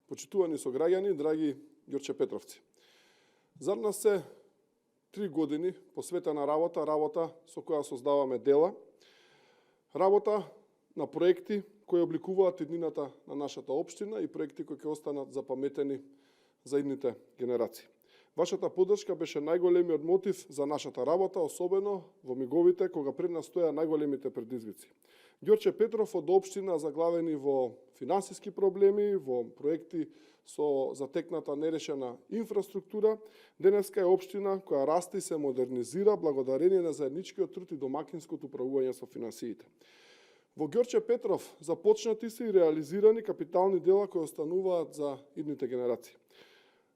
Почитувани сограѓани, драги Ѓорче Петровци. За нас се 3 години посветена работа со која создаваме дела, работа на проекти кои обликуваат иднината на нашата општина и проекти кои ќе останат запаметени за идните генерации. Вашата поддршка беше најголемиот мотив за нашата работа, особено во миговите кога пред нас стоја најголемите предизвици. Ѓорче Петров од општина заглавени во финансиски проблеми, во проекти со затекната нерешена инфраструктура, денеска е општина која расте и се модернизира благодарение на заедничкиот труд и домакинското управување со финансиите. Во Ѓорче Петров започнати се и реализирани капитални дела кои остануваат за идните генерации.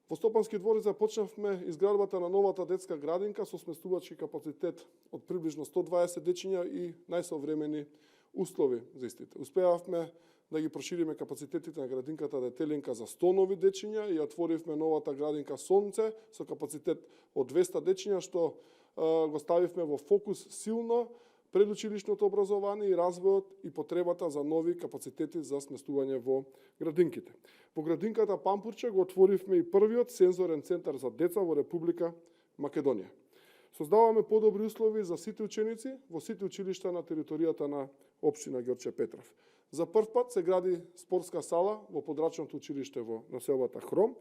Во Стопански двор започнавме изградбата на новата детска градинка со сместувачки капацитет од приближно 120 дечиња и најсовремени услови за истите. Успеавме да ги прошириме капацитетите на градинката Детелинка за 100 нови дечиња и отворивме новата градинка Сонце со капацитет од 200 дечиња, што го ставивме во фокус силно предучилишното образование и развојот и потребата за нови капацитети за сместување во градинките. Во градинката Пампурче го отворивме и првиот сензорен центар за деца во Република Македонија. Создаваме подобри услови за сите ученици во сите училишта на територијата на општина Ѓорче Петров. За прв пат се гради спортска сала во подрачното училиште во населбата Хром,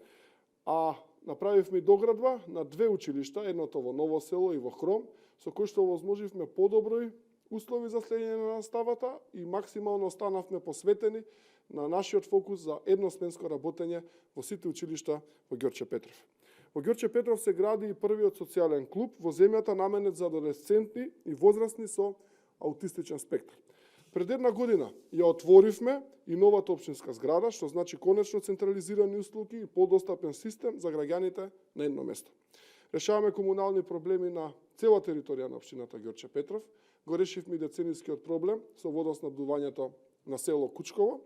а направивме и доградба на 2 училишта, едното во Ново село и во Хром, со кој што возможивме подобри услови за следење на наставата и максимално останавме посветени на нашиот фокус за едносменско работење во сите училишта во Ѓорче Петров. Во Ѓорче Петров се гради и првиот социјален клуб во земјата наменет за адолесценти и возрастни со аутистичен спектар. Пред една година ја отворивме и новата општинска зграда, што значи конечно централизирани услуги и подостапен систем за граѓаните на едно место. Решаваме комунални проблеми на цела територија на општината Ѓорче Петров. Го решивме и деценискиот проблем со водоснабдувањето на село Кучково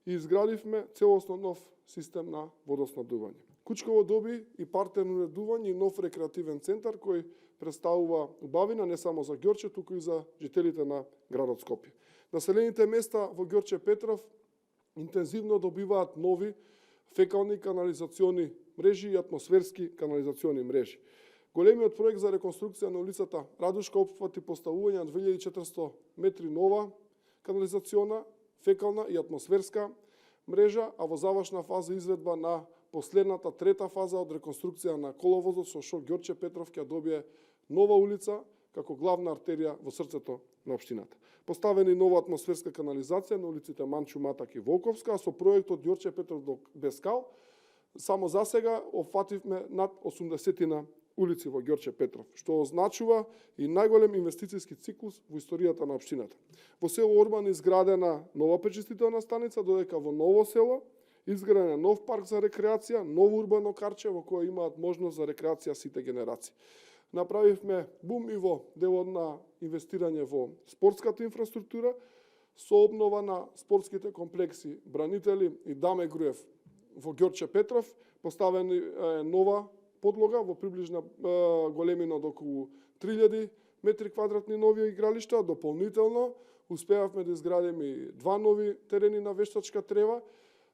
и изградивме целосно нов систем на водоснабдување. Кучково доби и партерно уредување и нов рекреативен центар кој представува убавина не само за Ѓорче, туку и за жителите на градот Скопје. Населените места во Ѓорче Петров интензивно добиваат нови фекални канализациони мрежи и атмосферски канализациони мрежи. Големиот проект за реконструкција на улицата Радушка опфати поставување на 2400 метри нова канализациона, фекална и атмосферска мрежа, а во завршна фаза изведба на последната трета фаза од реконструкција на коловозот со што Ѓорче Петров ќе добие нова улица како главна артерија во срцето на општината. Поставени нова атмосферска канализација на улиците Манчу, Матак и Волковска, а со проектот Ѓорче Петров до Бескал, само за сега опфативме над 80 улици во Ѓорче Петров, што означува и најголем инвестициски циклус во историјата на општината. Во село Орман изградена нова пречистителна станица, додека во Ново село изграден нов парк за рекреација, ново урбано карче во кое имаат можност за рекреација сите генерации. Направивме бум и во делот на инвестирање во спортската инфраструктура, со обнова на спортските комплекси Бранители и Даме Груев во Ѓорче Петров, поставени нова подлога во приближна големина од околу 3000 метри квадратни нови игралишта. Дополнително успеавме да изградиме и 2 нови терени на вештачка трева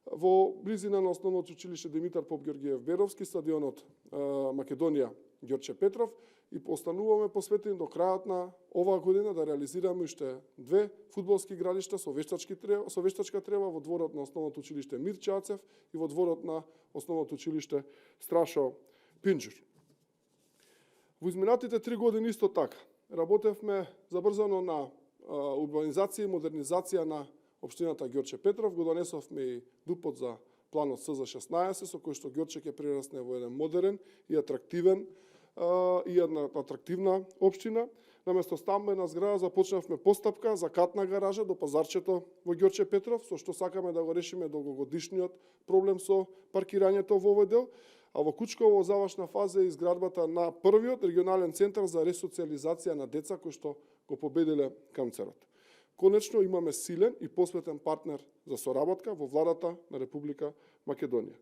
во близина на основното училиште Димитар Поп Георгиев Беровски, стадионот Македонија Ѓорче Петров, и остануваме посветени до крајот на оваа година да реализираме уште 2 фудбалски игралишта со вештачка трева во дворот на основното училиште Мирче Ацев и во дворот на основното училиште Страшо Пинџур. Во изминатите 3 години исто така работевме забрзано на урбанизација и модернизација на општината Ѓорче Петров, го донесовме и ДУПот за планот СЗ-16, со кој што Ѓорче ќе прерасне во еден модерен и атрактивен и една атрактивна општина. Наместо стамбена зграда започнавме постапка за катна гаража до пазарчето во Ѓорче Петров, со што сакаме да го решиме долгогодишниот проблем со паркирањето во овој дел, а во Кучково во завршна фаза е изградбата на првиот регионален центар за ресоциализација на деца кој што го победиле канцерот. Конечно имаме силен и посветен партнер за соработка во владата на Република Македонија.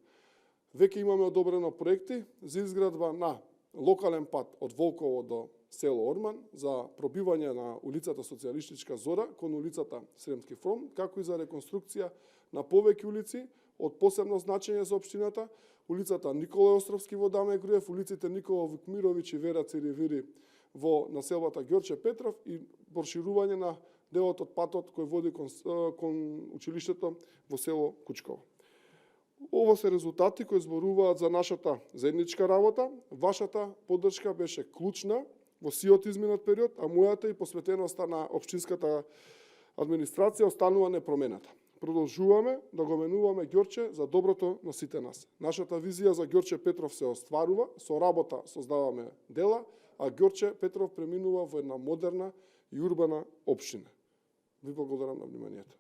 Веќе имаме одобрено проекти за изградба на локален пат од Волково до село Орман за пробивање на улицата Социјалистичка Зора кон улицата Сремски фронт, како и за реконструкција на повеќе улици од посебно значење за општината, улицата Никола Островски во Даме Груев, улиците Никола Вукмировиќ и Вера Циревири во населбата Ѓорче Петров и проширување на делот од патот кој води кон училиштето во село Кучково. Ово се резултати кои зборуваат за нашата заедничка работа. Вашата поддршка беше клучна во сиот изминат период, а мојата и посветеноста на општинската администрација останува непромената. Продолжуваме да го менуваме Ѓорче за доброто на сите нас. Нашата визија за Ѓорче Петров се остварува, со работа создаваме дела, а Ѓорче Петров преминува во една модерна и урбана општина. Ви благодарам на вниманието.